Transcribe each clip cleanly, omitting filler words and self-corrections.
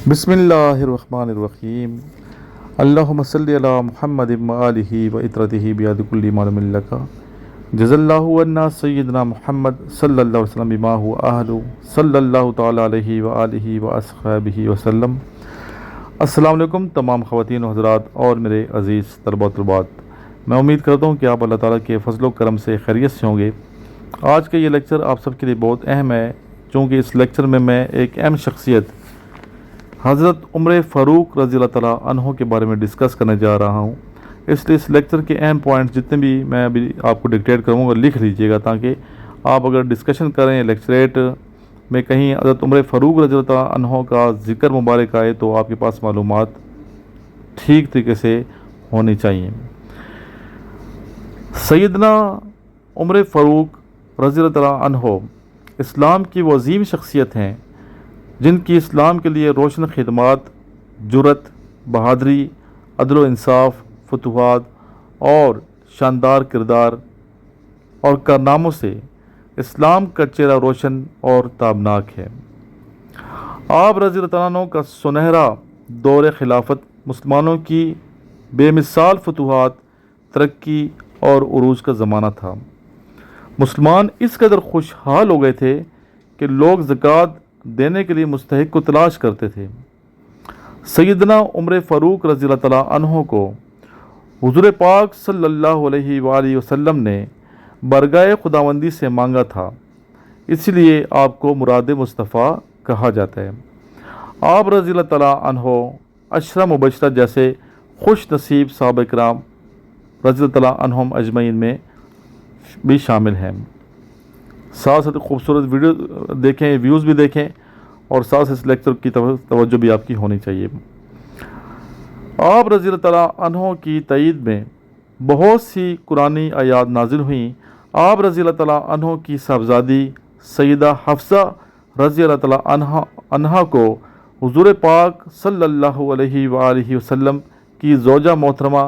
बिस्मिल्लाहिर्रहमानिर्रहीम। अल्लाहुम्मा सल्लि अला मुहम्मद व आलिहि व इत्रतिहि बियादि कुल्ली मालुम लका जज़ल्लाहु अन्ना सय्यदना मुहम्मद सल्लल्लाहु अलैहि वसल्लम बिमा हुवा अहलु सल्लल्लाहु तआला अलैहि व आलिहि व अस्हाबिहि वसल्लम। अस्सलाम वालेकुम तमाम ख़वातीन व हज़रात और मेरे अज़ीज़ तलबा व तलबात, मैं उम्मीद करता हूँ कि आप अल्लाह ताला के फ़ज़ल व करम से खैरियत से होंगे। आज का ये लेक्चर आप सबके लिए बहुत अहम है, क्योंकि इस लेक्चर में मैं एक अहम शख्सियत हज़रत उमर फ़ारूक रज़ी अल्लाह ताला अन्हो के बारे में डिस्कस करने जा रहा हूँ। इसलिए इस लेक्चर के अहम पॉइंट्स जितने भी मैं अभी आपको डिक्टेट करूँगा लिख लीजिएगा, ताकि आप अगर डिस्कशन करें लेक्चरेट में कहीं हज़रत उमर फ़ारूक रज़ी अल्लाह ताला अन्हो का ज़िक्र मुबारक आए तो आपके पास मालूमात ठीक तरीके से होनी चाहिए। सैयदना उमर फ़ारूक रज़ी अल्लाह ताला अन्हो इस्लाम की वो अज़ीम शख्सियत हैं जिनकी इस्लाम के लिए रोशन खिदमात, जुरत, बहादरी, अदल इंसाफ, फतूहात और शानदार किरदार और कारनामों से इस्लाम का चेहरा रोशन और ताबनाक है। आप रज़ी अल्लाह तआला अन्हु का सुनहरा दौर खिलाफत मुसलमानों की बेमिसाल फतूहात, तरक्की और उरूज का ज़माना था। मुसलमान इस कदर खुशहाल हो गए थे कि लोग ज़कात देने के लिए मुस्तहिक को तलाश करते थे। सैयदना उमर फ़ारूक रज़ी अल्लाह तआला अन्हु को हुज़ूर पाक सल्लल्लाहु अलैहि वसल्लम ने बरगाह खुदावंदी से मांगा था, इसलिए आपको मुराद मुस्तफ़ा कहा जाता है। आप रज़ी अल्लाह तआला अन्हु अशरा मुबशरा जैसे खुश नसीब सहाबा किराम रज़ी अल्लाह तआला अन्हुम अजमईन में भी शामिल हैं। साथ साथ खूबसूरत वीडियो देखें, व्यूज़ भी देखें और साथ साथ इस लेक्चर की तवज्जो भी आपकी होनी चाहिए। आप रज़ी अल्लाह तआला अन्हु की तईद में बहुत सी कुरानी आयात नाजिल हुई। आप रज़ी अल्लाह तआला अन्हु की साहबजादी सैयदा हफ्सा रज़ी अल्लाह तआला अन्हा को हुज़ूर पाक सल्लल्लाहु अलैहि वसल्लम की ज़ौजा मोहतरमा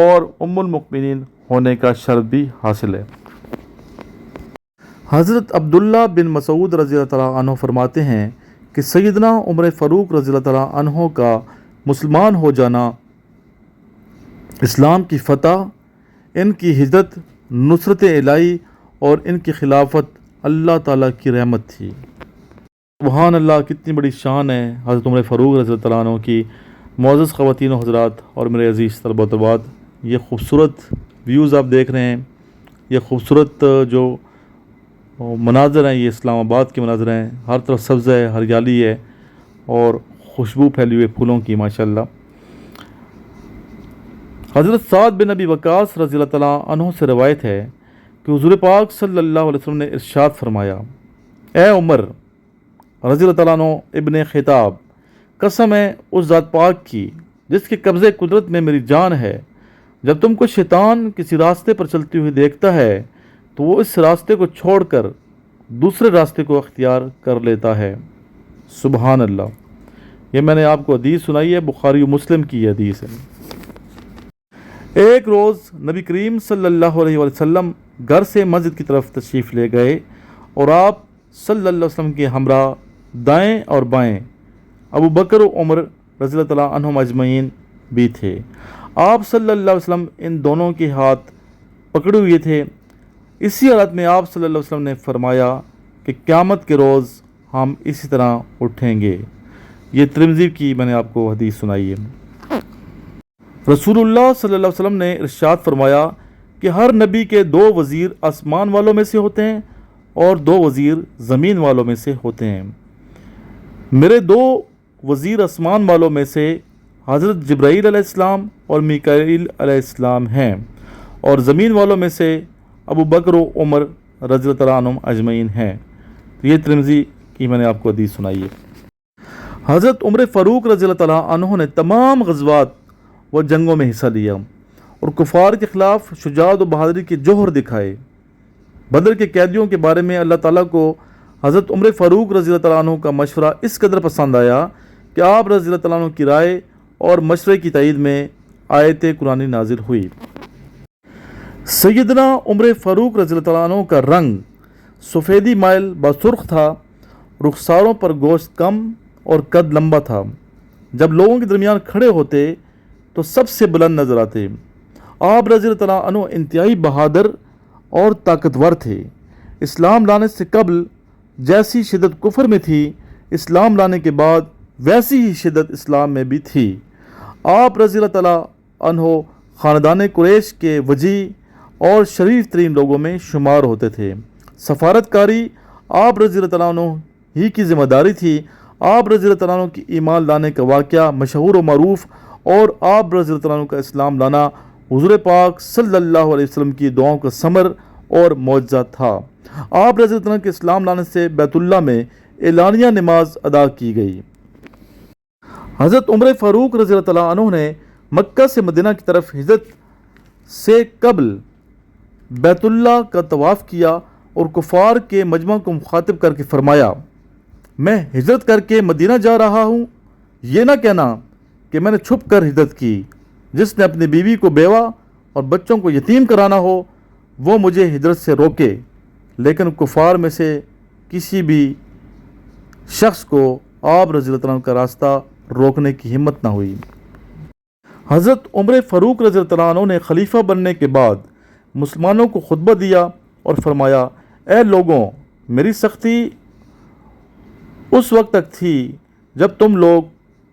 और उम्मुल मुमिनीन होने का शर्फ भी हासिल है। हज़रत अब्दुल्ला बिन मसूद रज़ी अल्लाह तआला अन्हु फरमाते हैं कि सैयदना उमर फ़ारूक रज़ी अल्लाह तआला अन्हु का मुसलमान हो जाना इस्लाम की फ़तह, इनकी हिजरत, नुसरत इलाही और इनकी खिलाफत अल्लाह ताला की रहमत थी। सुभान अल्लाह, कितनी बड़ी शान है हज़रत उमर फ़ारूक रज़ी अल्लाह तआला अन्हु की। मुअज़्ज़ज़ ख़वातीन व हज़रात और मेरे अज़ीज़ तलबा व तलबात, ये खूबसूरत व्यूज़ आप देख रहे हैं, ये खूबसूरत जो मनाज़र हैं, ये इस्लामाबाद के मनाज़र हैं। हर तरफ सब्ज़ है, हरियाली है और खुशबू फैली हुई फूलों की माशाअल्लाह। हज़रत साद बिन अबी वक़ास रज़ी अल्लाह तआला अन्हु से रवायत है कि हुज़ूर पाक सल्लल्लाहु अलैहि वसल्लम ने इरशाद फरमाया, ए उमर रज़ी अल्लाह तआला अन्हु इब्ने ख़िताब, कसम है उस ज़ात पाक की जिसके कब्ज़े कुदरत में मेरी जान है, जब तुमको शैतान किसी रास्ते पर चलती हुई देखता है तो वो इस रास्ते को छोड़कर दूसरे रास्ते को अख्तियार कर लेता है। सुभान अल्लाह। ये मैंने आपको हदीस सुनाई है, बुखारी और मुस्लिम की हदीस है। एक रोज़ नबी करीम सल्लल्लाहु अलैहि वसल्लम घर से मस्जिद की तरफ तशरीफ़ ले गए और आप सल्लल्लाहु अलैहि वसल्लम के हमरा दाएं और बाएं अबू बकर और उमर रज़ी अल्लाह तआला अन्हुम अजमईन भी थे। आप सल्लल्लाहु अलैहि वसल्लम इन दोनों के हाथ पकड़े हुए थे। इसी हालत में आप सल्लल्लाहु अलैहि वसल्लम ने फरमाया कि क़यामत के रोज़ हम इसी तरह उठेंगे। ये तिरमिज़ी की मैंने आपको हदीस सुनाई है। रसूलुल्लाह सल्लल्लाहु अलैहि वसल्लम ने इरशाद फरमाया कि हर नबी के दो वज़ीर आसमान वालों में से होते हैं और दो वज़ीर ज़मीन वालों में से होते हैं। मेरे दो वज़ीर आसमान वालों में से हज़रत जिब्राईल अलैहिस्सलाम और मीकाईल अलैहिस्सलाम हैं और ज़मीन वालों में से अबू बकर व उमर रज़ी अल्लाह तआला अन्हुम अजमईन हैं। तो ये तिरमिज़ी की मैंने आपको हदीस सुनाई है। हज़रत उमर फ़ारूक रज़ी अल्लाह तआला अन्हु ने तमाम ग़ज़वात व जंगों में हिस्सा लिया और कुफ़ार के ख़िलाफ़ शुजाअत व बहादुरी के जौहर दिखाए। बदर के कैदियों के बारे में अल्लाह ताला को हज़रत उमर फ़ारूक रज़ी अल्लाह तआला अन्हु का मशवरा इस कदर पसंद आया कि आप रज़ी अल्लाह तआला अन्हु की राय और मशवरे की तईद में आयत कुरानी नाजिल हुई। सैयदना उमर फ़ारूक रज़ी अल्लाह तआला अन्हु का रंग सफ़ेदी माइल बसुर्ख था, रुखसारों पर गोश्त कम और कद लंबा था। جب لوگوں کے درمیان کھڑے ہوتے تو سب سے بلند نظر آتے۔ آپ رضی اللہ تعالیٰ عنہ انتہائی بہادر اور طاقتور تھے۔ اسلام لانے سے قبل جیسی شدت کفر میں تھی، اسلام لانے کے بعد ویسی ہی شدت اسلام میں بھی تھی۔ آپ رضی اللہ تعالیٰ عنہ خاندان قریش کے وجی اور شریف ترین لوگوں میں شمار ہوتے تھے۔ سفارت کاری آپ رضی اللہ تعالیٰ عنہ ہی کی ذمہ داری تھی۔ آپ رضی اللہ تعالیٰ عنہ کی ایمان لانے کا واقعہ مشہور و معروف، اور آپ رضی اللہ تعالیٰ عنہ کا اسلام لانا حضور پاک صلی اللہ علیہ وسلم کی دعاؤں کا ثمر اور معجزہ تھا۔ آپ رضی اللہ عنہ کے اسلام لانے سے بیت اللہ میں اعلانیہ نماز ادا کی گئی۔ حضرت عمر فاروق رضی اللہ تعالیٰ عنہ نے مکہ سے مدینہ کی طرف ہجرت سے قبل بیت اللہ کا طواف کیا اور کفار کے مجمع کو مخاطب کر کے فرمایا، میں ہجرت کر کے مدینہ جا رہا ہوں، یہ نہ کہنا کہ میں نے چھپ کر ہجرت کی۔ جس نے اپنی بیوی کو بیوہ اور بچوں کو یتیم کرانا ہو وہ مجھے ہجرت سے روکے، لیکن کفار میں سے کسی بھی شخص کو آپ رضی اللہ عنہ کا راستہ روکنے کی ہمت نہ ہوئی۔ حضرت عمر فاروق رضی اللہ عنہ نے خلیفہ بننے کے بعد مسلمانوں کو خطبہ دیا اور فرمایا، اے لوگوں، میری سختی اس وقت تک تھی جب تم لوگ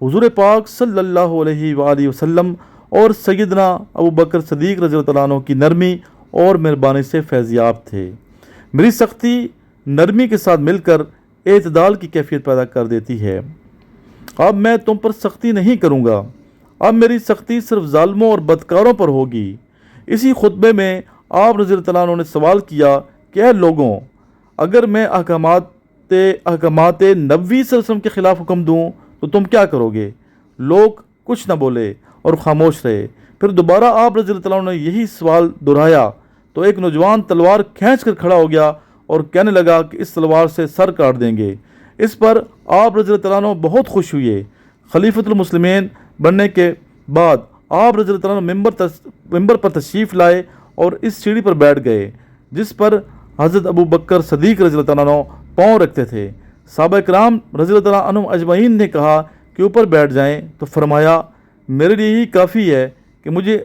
حضور پاک صلی اللہ علیہ وآلہ وسلم اور سیدنا ابو بکر صدیق رضی اللہ عنہ کی نرمی اور مہربانی سے فیضیاب تھے۔ میری سختی نرمی کے ساتھ مل کر اعتدال کی کیفیت پیدا کر دیتی ہے۔ اب میں تم پر سختی نہیں کروں گا، اب میری سختی صرف ظالموں اور بدکاروں پر ہوگی۔ اسی خطبے میں آپ رضی اللہ عنہ نے سوال کیا کہ اے لوگوں، اگر میں احکامات نبوی صلی اللہ علیہ وسلم کے خلاف حکم دوں تو تم کیا کرو گے؟ لوگ کچھ نہ بولے اور خاموش رہے۔ پھر دوبارہ آپ رضی اللہ عنہ نے یہی سوال دہرایا تو ایک نوجوان تلوار کھینچ کر کھڑا ہو گیا اور کہنے لگا کہ اس تلوار سے سر کاٹ دیں گے۔ اس پر آپ رضی اللہ عنہ بہت خوش ہوئے۔ خلیفۃ المسلمین بننے کے بعد آپ رضی اللہ عنہ ممبر پر تشریف لائے اور اس سیڑھی پر بیٹھ گئے جس پر حضرت ابو بکر صدیق رضی اللہ عنہ پاؤں رکھتے تھے۔ صحابہ کرام رضی اللہ عنہ اجمعین نے کہا کہ اوپر بیٹھ جائیں تو فرمایا، میرے لیے ہی کافی ہے کہ مجھے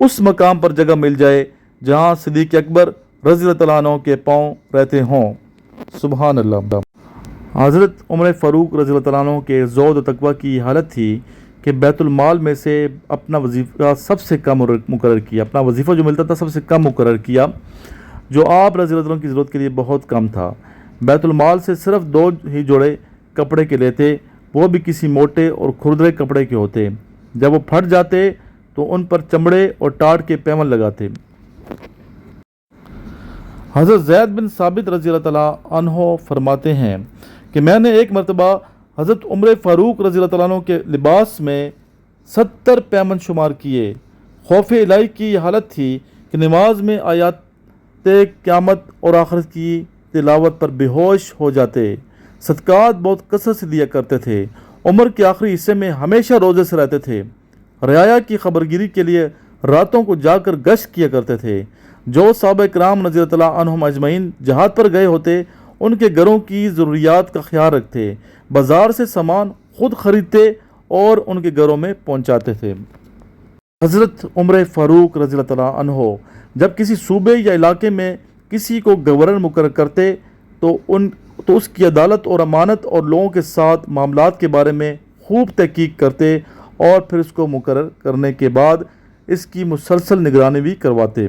اس مقام پر جگہ مل جائے جہاں صدیق اکبر رضی اللہ عنہ کے پاؤں رہتے ہوں۔ سبحان اللہ۔ حضرت عمر فاروق رضی اللہ عنہ کے زہد و تقویٰ کی حالت تھی کہ بیت المال میں سے اپنا وظیفہ سب سے کم مقرر کیا، اپنا وظیفہ جو ملتا تھا سب سے کم مقرر کیا، جو آپ رضی اللہ عنہ کی ضرورت کے لیے بہت کم تھا۔ بیت المال سے صرف 2 ہی جوڑے کپڑے کے لیتے، وہ بھی کسی موٹے اور کھردرے کپڑے کے ہوتے۔ جب وہ پھٹ جاتے تو ان پر چمڑے اور ٹاٹ کے پیمن لگاتے۔ حضرت زید بن ثابت رضی اللہ تعالیٰ عنہ فرماتے ہیں کہ میں نے ایک مرتبہ حضرت عمر فاروق رضی اللہ عنہ کے لباس میں 70 پیمن شمار کیے۔ خوف الہی کی یہ حالت تھی کہ نماز میں آیات قیامت اور آخرت کی تلاوت پر بے ہوش ہو جاتے۔ صدقات بہت کثرت سے دیا کرتے تھے۔ عمر کے آخری حصے میں ہمیشہ روزے سے رہتے تھے۔ رعایا کی خبرگیری کے لیے راتوں کو جا کر گشت کیا کرتے تھے۔ جو صحابہ کرام رضی اللہ عنہم اجمعین جہاد پر گئے ہوتے ان کے گھروں کی ضروریات کا خیال رکھتے، بازار سے سامان خود خریدتے اور ان کے گھروں میں پہنچاتے تھے۔ حضرت عمر فاروق رضی اللہ عنہ جب کسی صوبے یا علاقے میں کسی کو گورنر مقرر کرتے تو اس کی عدالت اور امانت اور لوگوں کے ساتھ معاملات کے بارے میں خوب تحقیق کرتے اور پھر اس کو مقرر کرنے کے بعد اس کی مسلسل نگرانی بھی کرواتے۔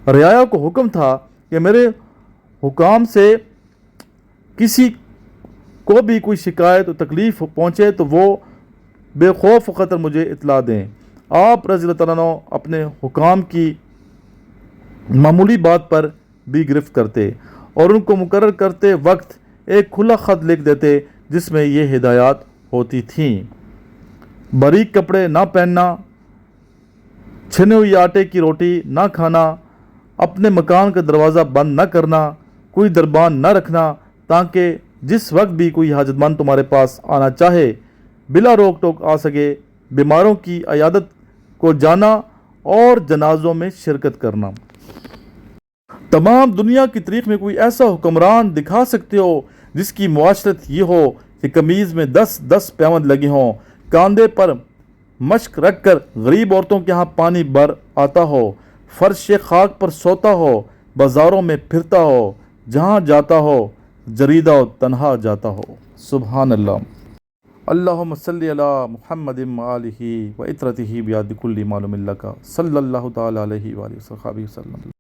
رعایا کو حکم تھا کہ میرے حکام سے کسی کو بھی کوئی شکایت و تکلیف پہنچے تو وہ بے خوف و خطر مجھے اطلاع دیں۔ آپ رضی اللہ عنہ اپنے حکام کی معمولی بات پر بھی گرفت کرتے اور ان کو مقرر کرتے وقت ایک کھلا خط لکھ دیتے جس میں یہ ہدایات ہوتی تھیں: باریک کپڑے نہ پہننا، چھنے ہوئی آٹے کی روٹی نہ کھانا، اپنے مکان کا دروازہ بند نہ کرنا، کوئی دربان نہ رکھنا تاکہ جس وقت بھی کوئی حاجت مند تمہارے پاس آنا چاہے بلا روک ٹوک آ سکے، بیماروں کی عیادت کو جانا اور جنازوں میں شرکت کرنا۔ تمام دنیا کی تاریخ میں کوئی ایسا حکمران دکھا سکتے ہو جس کی معاشرت یہ ہو کہ قمیض میں 10 پیوند لگے ہوں، کاندھے پر مشک رکھ کر غریب عورتوں کے ہاں پانی بھر آتا ہو، فرش خاک پر سوتا ہو، بازاروں میں پھرتا ہو، جہاں جاتا ہو جریدہ و تنہا جاتا ہو۔ سبحان اللہ۔ اللہم صلی علی محمد آلہ و اطرتہ بیاد کل معلوم لک صلی اللہ تعالی علیہ وآلہ وصحبہ وسلم۔